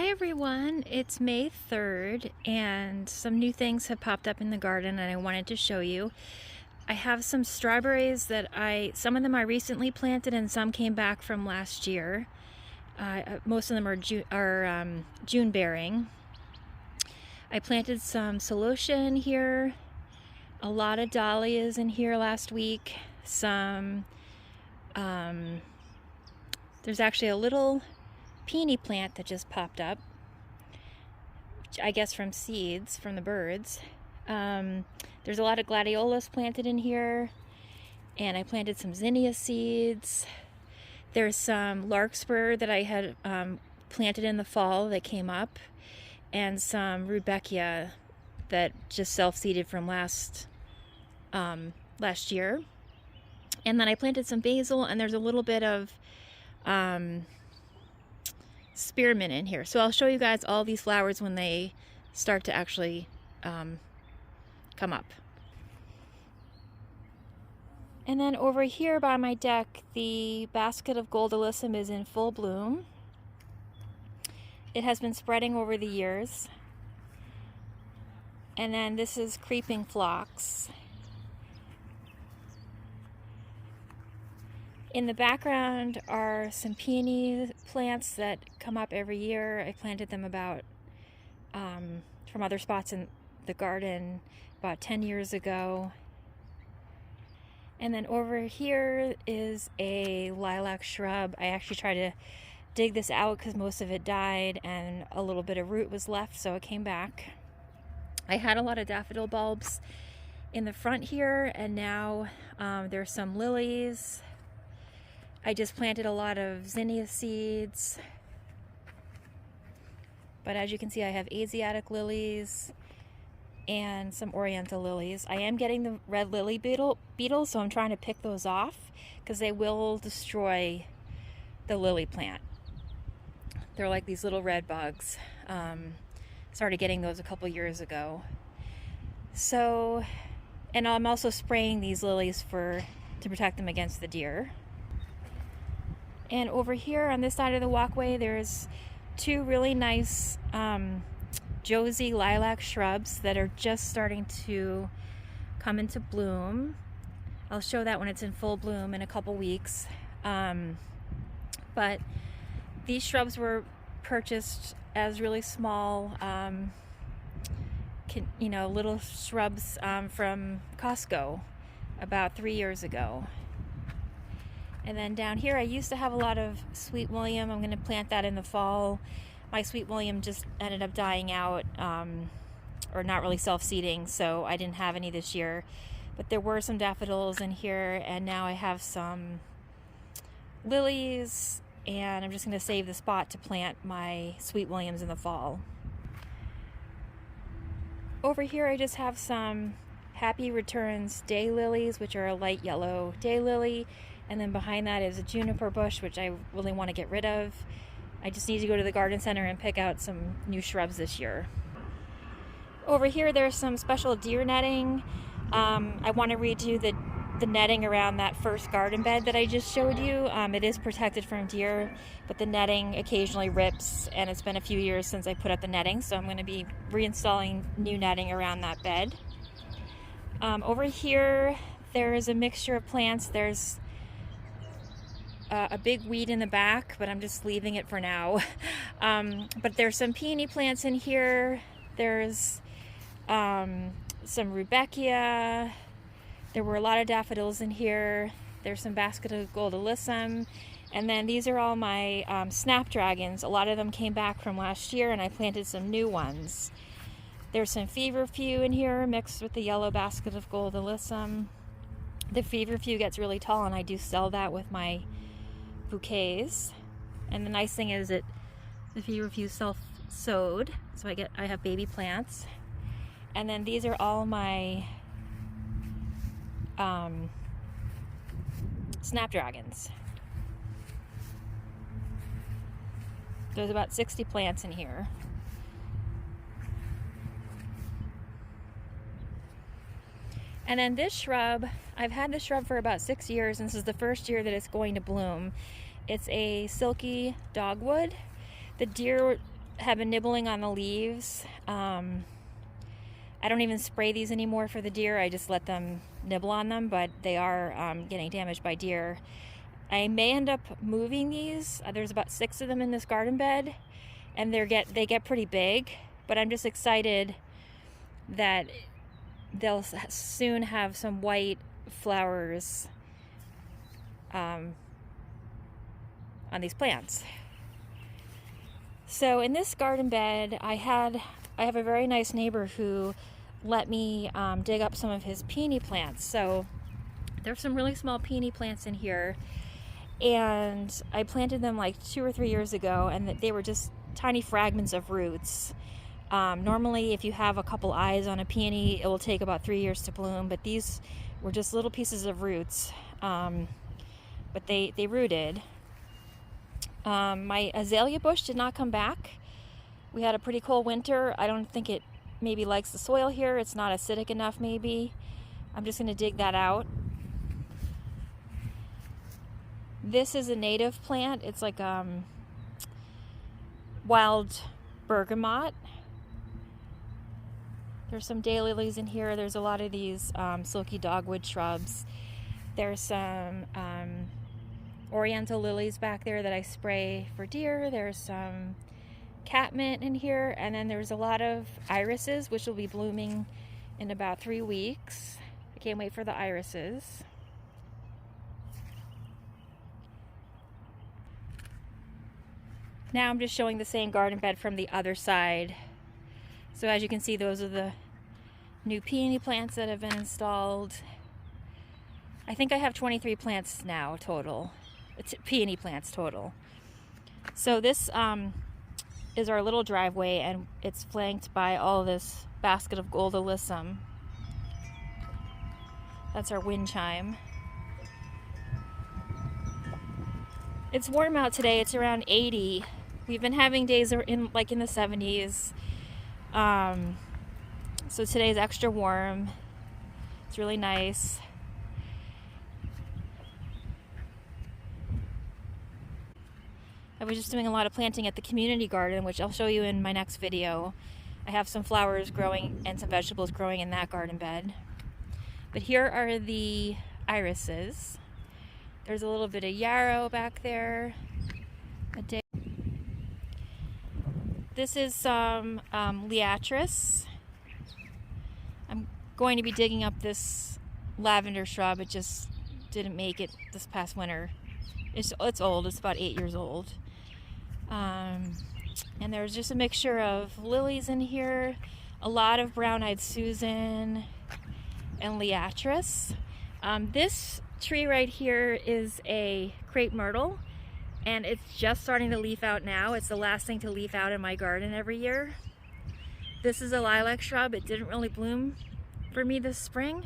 Hi everyone, it's May 3rd and some new things have popped up in the garden and I wanted to show you. I have some strawberries that some of them I recently planted and some came back from last year. Most of them are June bearing. I planted some celosia in here, a lot of dahlias in here last week. There's actually a little peony plant that just popped up, I guess from seeds from the birds. There's a lot of gladiolas planted in here, and I planted some zinnia seeds. There's some larkspur that I had planted in the fall that came up, and some rudbeckia that just self-seeded from last year. And then I planted some basil, and there's a little bit of spearmint in here. So I'll show you guys all these flowers when they start to actually come up. And then over here by my deck, the basket of gold alyssum is in full bloom. It has been spreading over the years. And then this is creeping phlox. In the background are some peony plants that come up every year. I planted them from other spots in the garden about 10 years ago. And then over here is a lilac shrub. I actually tried to dig this out because most of it died and a little bit of root was left, so it came back. I had a lot of daffodil bulbs in the front here, and now there's some lilies. I just planted a lot of zinnia seeds, but as you can see I have Asiatic lilies and some oriental lilies. I am getting the red lily beetles, so I'm trying to pick those off because they will destroy the lily plant. They're like these little red bugs. Started getting those a couple years ago. So, and I'm also spraying these lilies to protect them against the deer. And over here on this side of the walkway, there's two really nice Josie lilac shrubs that are just starting to come into bloom. I'll show that when it's in full bloom in a couple weeks. But these shrubs were purchased as really small, little shrubs from Costco about 3 years ago. And then down here, I used to have a lot of sweet william. I'm going to plant that in the fall. My sweet william just ended up dying out, or not really self-seeding, so I didn't have any this year. But there were some daffodils in here, and now I have some lilies, and I'm just going to save the spot to plant my sweet williams in the fall. Over here, I just have some Happy Returns daylilies, which are a light yellow daylily. And then behind that is a juniper bush, which I really want to get rid of. I just need to go to the garden center and pick out some new shrubs this year. Over here, there's some special deer netting. I want to redo the netting around that first garden bed that I just showed you. It is protected from deer, but the netting occasionally rips, and it's been a few years since I put up the netting, so I'm going to be reinstalling new netting around that bed. Over here, there is a mixture of plants. There's a big weed in the back, but I'm just leaving it for now. But there's some peony plants in here. There's some rudbeckia. There were a lot of daffodils in here. There's some basket of gold alyssum. And then these are all my snapdragons. A lot of them came back from last year, and I planted some new ones. There's some feverfew in here mixed with the yellow basket of gold alyssum. The feverfew gets really tall, and I do sell that with my bouquets. And the nice thing is that the feverfew self-sowed, so I have baby plants. And then these are all my snapdragons. There's about 60 plants in here. And then this shrub, I've had this shrub for about 6 years, and this is the first year that it's going to bloom. It's a silky dogwood. The deer have been nibbling on the leaves. I don't even spray these anymore for the deer. I just let them nibble on them, but they are getting damaged by deer. I may end up moving these. There's about 6 of them in this garden bed, and they get pretty big, but I'm just excited that they'll soon have some white flowers on these plants. So in this garden bed, I have a very nice neighbor who let me dig up some of his peony plants. So there's some really small peony plants in here, and I planted them like 2 or 3 years ago, and they were just tiny fragments of roots. Normally, if you have a couple eyes on a peony, it will take about 3 years to bloom, but these were just little pieces of roots, but they rooted. My azalea bush did not come back. We had a pretty cold winter. I don't think it maybe likes the soil here. It's not acidic enough maybe. I'm just going to dig that out. This is a native plant. It's like wild bergamot. There's some daylilies in here. There's a lot of these silky dogwood shrubs. There's some oriental lilies back there that I spray for deer. There's some catmint in here, and then there's a lot of irises, which will be blooming in about 3 weeks. I can't wait for the irises. Now I'm just showing the same garden bed from the other side. So as you can see, those are the new peony plants that have been installed. I think I have 23 plants now total. It's peony plants total. So this is our little driveway, and it's flanked by all this basket of gold alyssum. That's our wind chime. It's warm out today. It's around 80. We've been having days in the 70s. So today's extra warm. It's really nice. I was just doing a lot of planting at the community garden, which I'll show you in my next video. I have some flowers growing and some vegetables growing in that garden bed. But here are the irises. There's a little bit of yarrow back there. This is some liatris. I'm going to be digging up this lavender shrub. It just didn't make it this past winter. It's old. It's about 8 years old. And there's just a mixture of lilies in here, a lot of brown-eyed Susan, and liatris. This tree right here is a crepe myrtle, and it's just starting to leaf out now. It's the last thing to leaf out in my garden every year. This is a lilac shrub. It didn't really bloom for me this spring.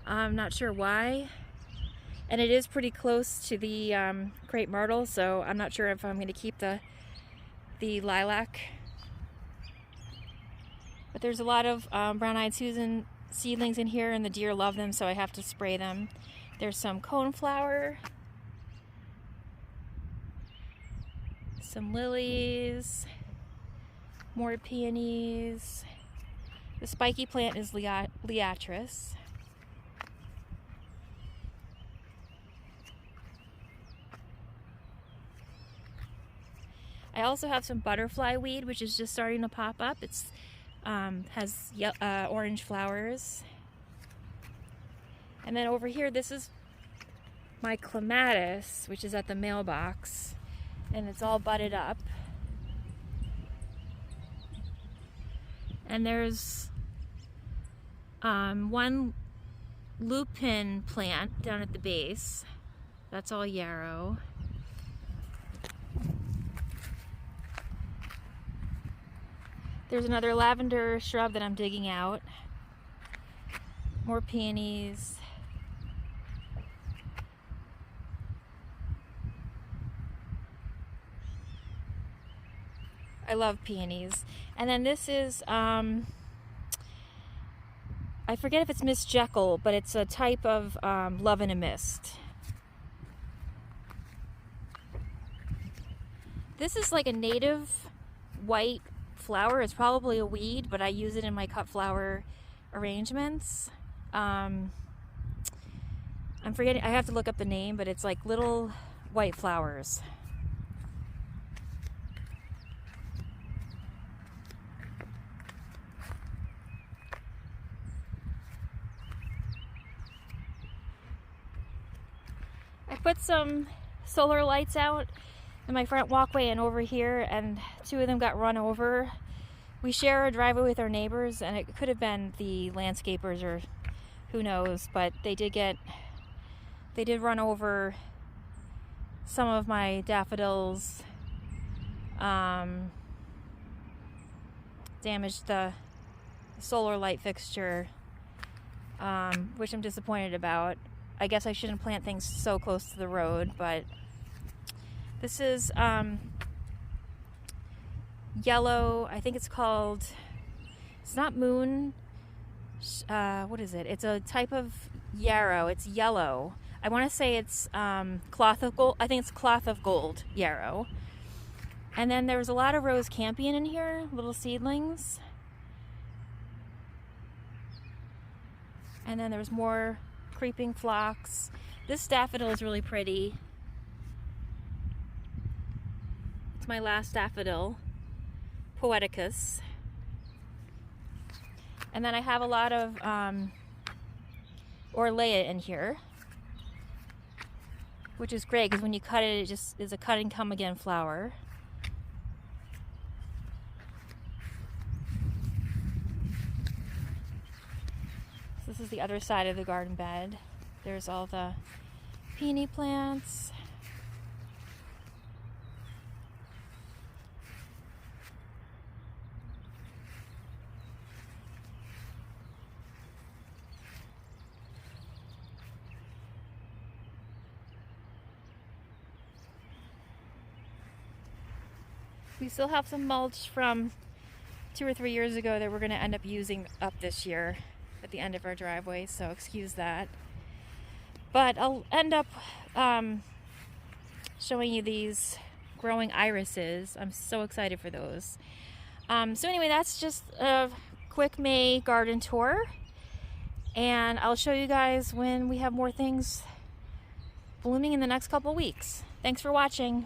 I'm not sure why. And it is pretty close to the crepe myrtle, so I'm not sure if I'm going to keep the lilac. But there's a lot of brown-eyed Susan seedlings in here, and the deer love them, so I have to spray them. There's some coneflower, some lilies, more peonies. The spiky plant is liatris. I also have some butterfly weed, which is just starting to pop up. It's has orange flowers. And then over here, this is my clematis, which is at the mailbox, and it's all budded up. And there's one lupin plant down at the base. That's all yarrow. There's another lavender shrub that I'm digging out. More peonies. I love peonies. And then this is, I forget if it's Miss Jekyll, but it's a type of love in a mist. This is like a native white flower. It's probably a weed, but I use it in my cut flower arrangements. I'm forgetting, I have to look up the name, but it's like little white flowers. I put some solar lights out in my front walkway and over here, and 2 of them got run over. We share a driveway with our neighbors, and it could have been the landscapers or who knows, but they did run over some of my daffodils, damaged the solar light fixture, which I'm disappointed about. I guess I shouldn't plant things so close to the road, but this is yellow, I think it's called, it's not moon, what is it? It's a type of yarrow. It's yellow. I want to say it's cloth of gold. I think it's cloth of gold yarrow. And then there was a lot of rose campion in here, little seedlings. And then there's more creeping phlox. This daffodil is really pretty. It's my last daffodil, Poeticus. And then I have a lot of Orlea in here, which is great because when you cut it, it just is a cut and come again flower. So this is the other side of the garden bed. There's all the peony plants. We still have some mulch from 2 or 3 years ago that we're going to end up using up this year at the end of our driveway, so excuse that. But I'll end up showing you these growing irises. I'm so excited for those. So anyway, that's just a quick May garden tour, and I'll show you guys when we have more things blooming in the next couple weeks. Thanks for watching.